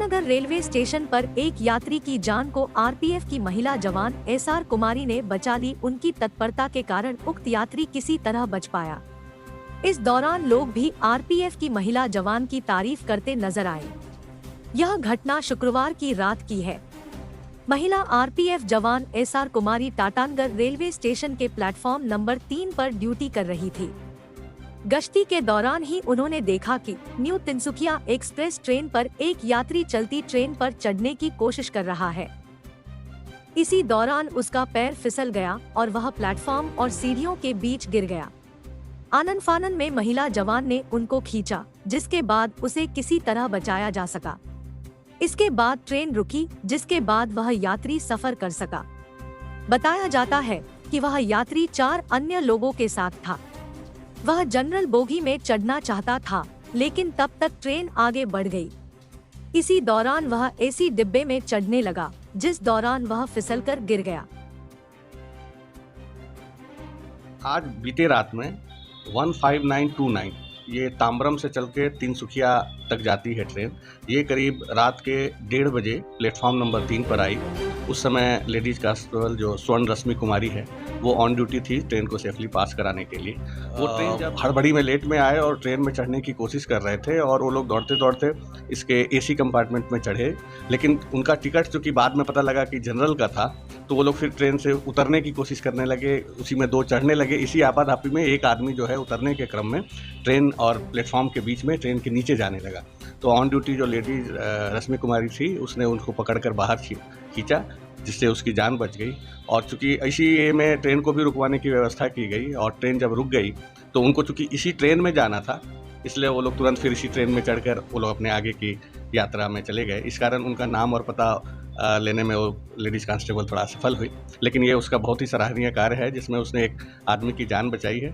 Tatanagar railway station पर एक यात्री की जान को आरपीएफ की महिला जवान एसआर कुमारी ने बचा ली। उनकी तत्परता के कारण उक्त यात्री किसी तरह बच पाया। इस दौरान लोग भी आरपीएफ की महिला जवान की तारीफ करते नजर आए। यह घटना शुक्रवार की रात की है। महिला आरपीएफ जवान एसआर कुमारी टाटानगर रेलवे स्टेशन के प्लेटफॉर्म नंबर 3 पर ड्यूटी कर रही थी। गश्ती के दौरान ही उन्होंने देखा कि न्यू तिनसुकिया एक्सप्रेस ट्रेन पर एक यात्री चलती ट्रेन पर चढ़ने की कोशिश कर रहा है। इसी दौरान उसका पैर फिसल गया और वह प्लेटफॉर्म और सीढ़ियों के बीच गिर गया। आनन फानन में महिला जवान ने उनको खींचा, जिसके बाद उसे किसी तरह बचाया जा सका। इसके बाद ट्रेन रुकी, जिसके बाद वह यात्री सफर कर सका। बताया जाता है कि वह यात्री 4 अन्य लोगों के साथ था। वह जनरल बोगी में चढ़ना चाहता था, लेकिन तब तक ट्रेन आगे बढ़ गई। इसी दौरान वह एसी डिब्बे में चढ़ने लगा, जिस दौरान वह फिसलकर गिर गया। आज बीते रात में 15929 ये ताम्बरम से चल के तिनसुकिया तक जाती है ट्रेन। ये करीब रात के 1:30 बजे प्लेटफॉर्म नंबर 3 पर आई। उस समय लेडीज कांस्टेबल जो स्वर्ण रश्मि कुमारी है वो ऑन ड्यूटी थी ट्रेन को सेफली पास कराने के लिए। वो ट्रेन जब हड़बड़ी में लेट में आए और ट्रेन में चढ़ने की कोशिश कर रहे थे और वो लोग दौड़ते दौड़ते इसके एसी कंपार्टमेंट में चढ़े, लेकिन उनका टिकट चूँकि बाद में पता लगा कि जनरल का था, तो वो लोग फिर ट्रेन से उतरने की कोशिश करने लगे। उसी में 2 चढ़ने लगे। इसी आपाधापी में एक आदमी जो है उतरने के क्रम में ट्रेन और प्लेटफॉर्म के बीच में ट्रेन के नीचे जाने लगा। तो ऑन ड्यूटी जो लेडीज रश्मि कुमारी थी उसने उनको पकड़कर बाहर खींचा, जिससे उसकी जान बच गई। और चूँकि इसी में ट्रेन को भी रुकवाने की व्यवस्था की गई और ट्रेन जब रुक गई तो उनको चूँकि इसी ट्रेन में जाना था, इसलिए वो लोग तुरंत फिर इसी ट्रेन में चढ़कर वो लोग अपने आगे की यात्रा में चले गए। इस कारण उनका नाम और पता लेने में वो लेडीज़ कांस्टेबल थोड़ा सफल हुई, लेकिन ये उसका बहुत ही सराहनीय कार्य है जिसमें उसने एक आदमी की जान बचाई है।